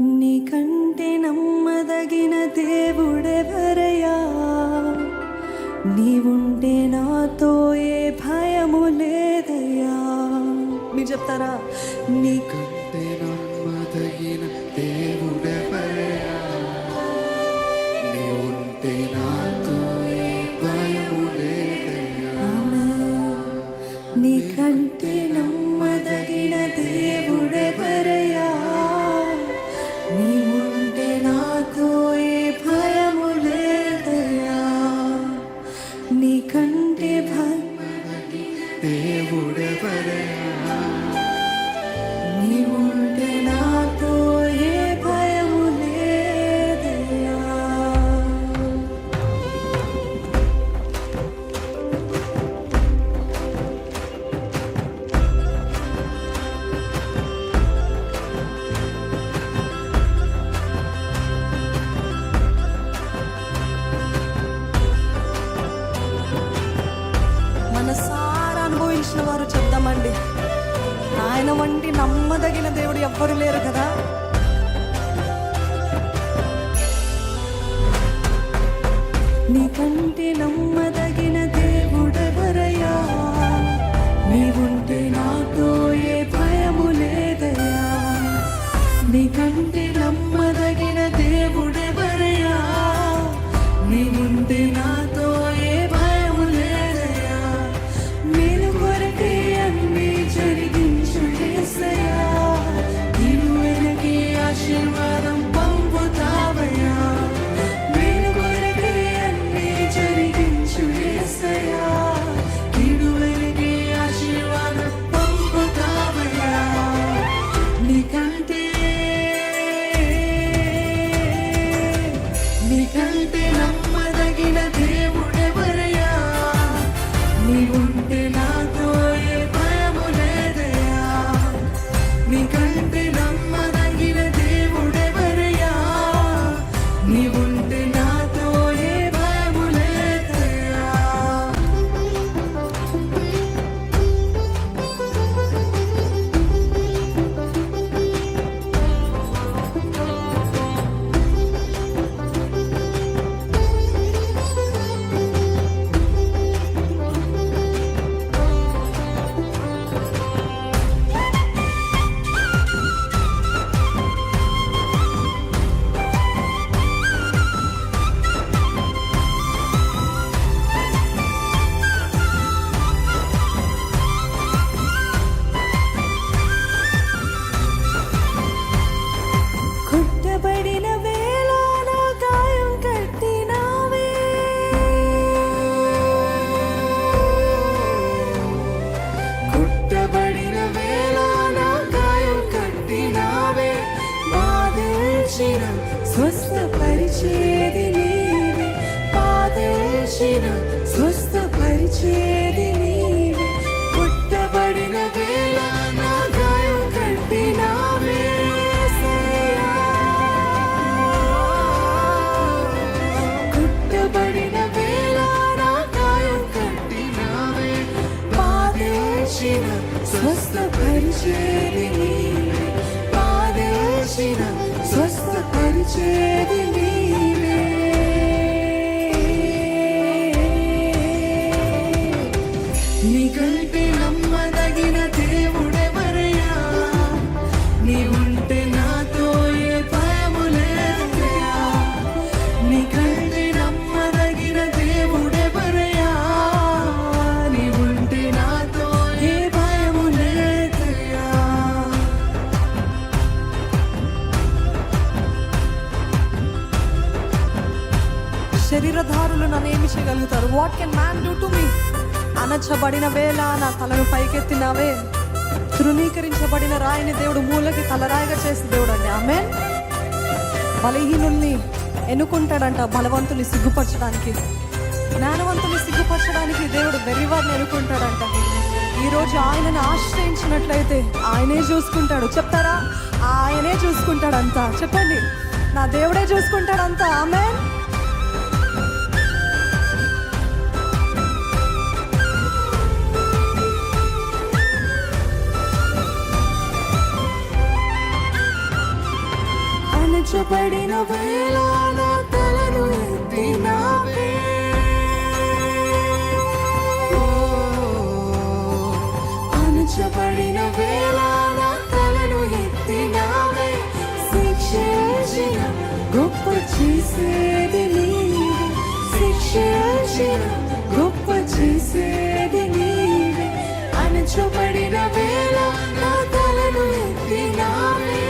నీకంటే నమ్మదగిన దేవుడెవరయ్యా? నీవుంటే నాతో ఏ భయము లేదయ్యా. మీరు చెప్తారా? నీకంటే నమ్మదగిన దేవుడెవరయ్యా? నీవుంటే నాతో ఏ భయము లేదయ్యా. నీకంటే నమ్మదగిన దేవుడెవరయ్యా? నీవుంటే నాతో ఏ భయము లేదయ్యా. నీకంటే దేవుడెవరయ్యా? నీవుంటే నాతో ఏ భయము లేదయ్యా. మనసారా అనుభవించిన వారు చెప్దామండి, ఆయన వంటి నమ్మదగిన దేవుడు ఎవ్వరు లేరు కదా. నీకంటే నమ్మదగిన దేవుడెవరయ్యా? నీవుంటే నాతో ఏ భయము లేదయ్యా. నీకంటే నమ్మదగిన దేవుడెవరయ్యా? నీవుంటే నాతో ఏ భయము లేదయ్యా. మేలు కొరకే అన్నీ జరిగించు యేసయ్యా. నీవు వెనకే ఆశీర్వాదం పంపుతావయ్యా. మేలు కొరకే అన్నీ జరిగించు యేసయ్యా. నీవు వెనకే ఆశీర్వాదం పంపుతావయ్యా. నీకంటే నమ్మదగిన దేవుడెవరయ్యా? నీవుంటే నాతో ఏ భయము లేదయ్యా. నీకంటే నమ్మదగిన దేవుడెవరయ్యా? నీవుంటే నాతో ఏ భయము లేదయ్యా. కొట్టబడిన వేళ నా గాయం కట్టినావే. కొట్టబడిన వేళ నా గాయం కట్టినావే. బాధించిన స్వస్థపరిచేది నీవే. పాదేశిన స్వస్థపరిచేది నీవే. కొట్టబడిన వేళ నా గాయం కట్టినావే. కొట్టబడిన వేళ నా గాయం కట్టినావే. పాదేశిన స్వస్థపరిచేది నీవే. పాదేశిన స్వస్థపరిచేది నీవే. నీకంటే నమ్మదగిన దేవుడెవరయ్యా? నీవుంటే నాతో ఏ భయము లేదయ్యా. నీకంటే నమ్మదగిన దేవుడెవరయ్యా? నీవుంటే నాతో ఏ భయము లేదయ్యా. శరీరధారులు నన్నేమి చేయగలుగుతారు? What can man do to me? అనచబడిన వేళ నా తలను పైకెత్తినావే. తృణీకరించబడిన రాయిని దేవుడు మూలకి తలరాయిగా చేసి దేవుడు అండి. ఆమేన్. బలహీనుల్ని ఎన్నుకుంటాడంట బలవంతుని సిగ్గుపరచడానికి. జ్ఞానవంతుని సిగ్గుపరచడానికి దేవుడు వెర్రివారిని ఎన్నుకుంటాడంట. ఈరోజు ఆయనను ఆశ్రయించినట్లయితే ఆయనే చూసుకుంటాడు. చెప్తారా? ఆయనే చూసుకుంటాడంతా. చెప్పండి, నా దేవుడే చూసుకుంటాడంతా. ఆమేన్. అణచబడిన వేళ నా తలను ఎత్తినావే. అణచబడిన వేళ నా తలను ఎత్తినావే. శిక్షించిన గొప్ప చేసేది నీవే. శిక్షించిన గొప్ప చేసేది నీవే. అణచబడిన వేళ నా తలను ఎత్తినావే.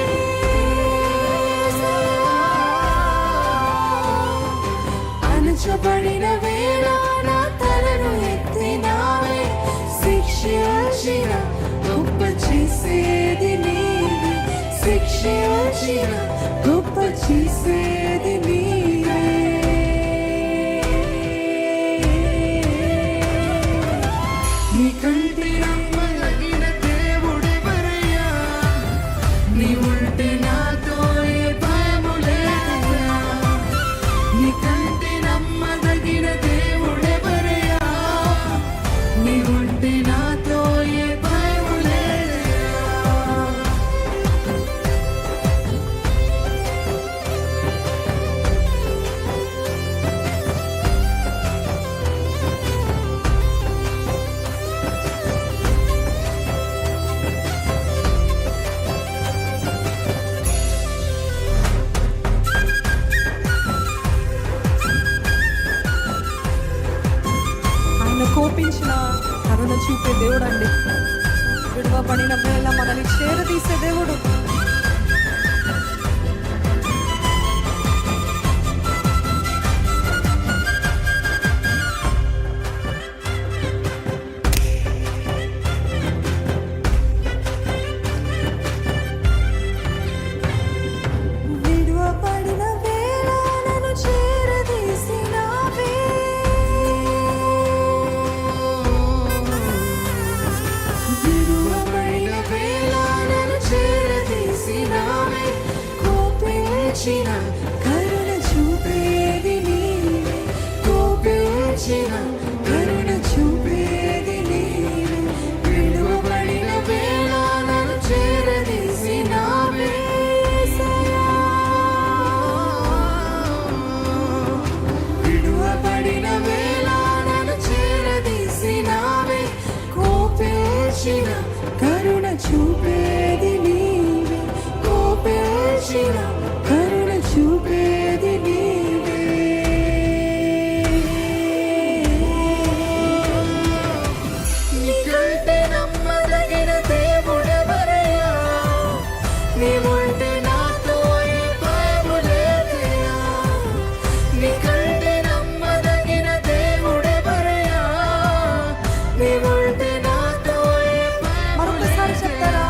అణచబడిన వేళ నా తలను ఎత్తినావే. శిక్షించిన గొప్ప చేసేది నీవే. శిక్షించిన గొప్ప చేసేది నీవే. నీకంటే నమ్మదగిన దేవుడెవరయ్యా? నీవుంటే నాతో ఏ భయము లేదయ్యా. నీకంటే నమ్మదగిన దేవుడెవరయ్యా? నీవుంటే నాతో ఏ భయము లేదయ్యా. ఆయన కోపించిన కరుణ చూపే దేవుడు అండి. విడవబడిన వేళ మనల్ని చేరదీసే దేవుడు. విడవబడిన వేళ నన్ను చేరదీసినావే. విడువబడిన వేళ నన్ను చేరదీసినావే. కోపించిన కరుణ చూపేది నీవే. కోపించిన కరుణ చూపేది నీవే. విడువబడిన వేళ నన్ను చేరదీసినావే. విడువబడిన వేళ నన్ను చేరదీసినావే. కోపించిన కరుణ చూపేది నీవే. కోపించిన కరుణ చూపేది నీవే. నీకంటే నమ్మదగిన దేవుడెవరయ్యా? నీవుంటే నాతో ఏ భయము లేదయ్యా. నీకంటే నమ్మదగిన దేవుడెవరయ్యా? నీవుంటే నాతో ఏ భయము లేదయ్యా.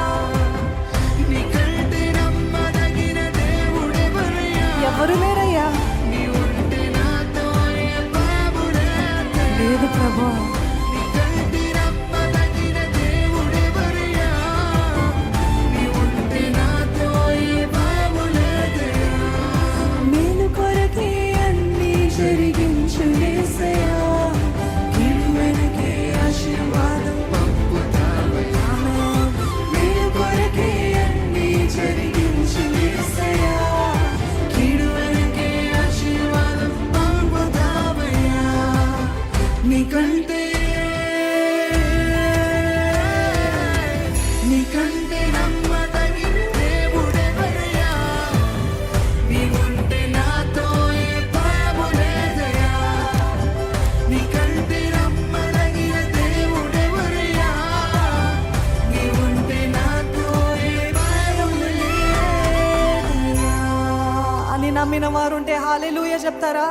నీకంటే నమ్మదగిన దేవుడెవరయ్యా? ఎవరు లేరయ్యా. నీవుంటే నాతో ఏ భయము లేదయ్యా. లేదు ప్రభా. నీకంటే నమ్మదగిన దేవుడెవరయ్యా? నీవుంటే నాతో ఏ భయము లేదయ్యా. మేలు కొరకే అన్నీ జరిగించు యేసయ్యా. కీడు వెనకే ఆశీర్వాదం పంపుతావయ్యా. మేలు కొరకే అన్నీ జరిగించు యేసయ్యా. కీడు వెనకే ఆశీర్వాదం పంపుతావయ్యా. నీకంటే నమ్మదగిన దేవుడెవరయ్యా? నీవుంటే నాతో ఏ భయము లేదయ్యా. నీకంటే నమ్మదగిన దేవుడెవరయ్యా? నీవుంటే నాతో ఏ భయము లేదయ్యా. అని నమ్మిన వారుంటే హల్లెలూయా చెప్తారా?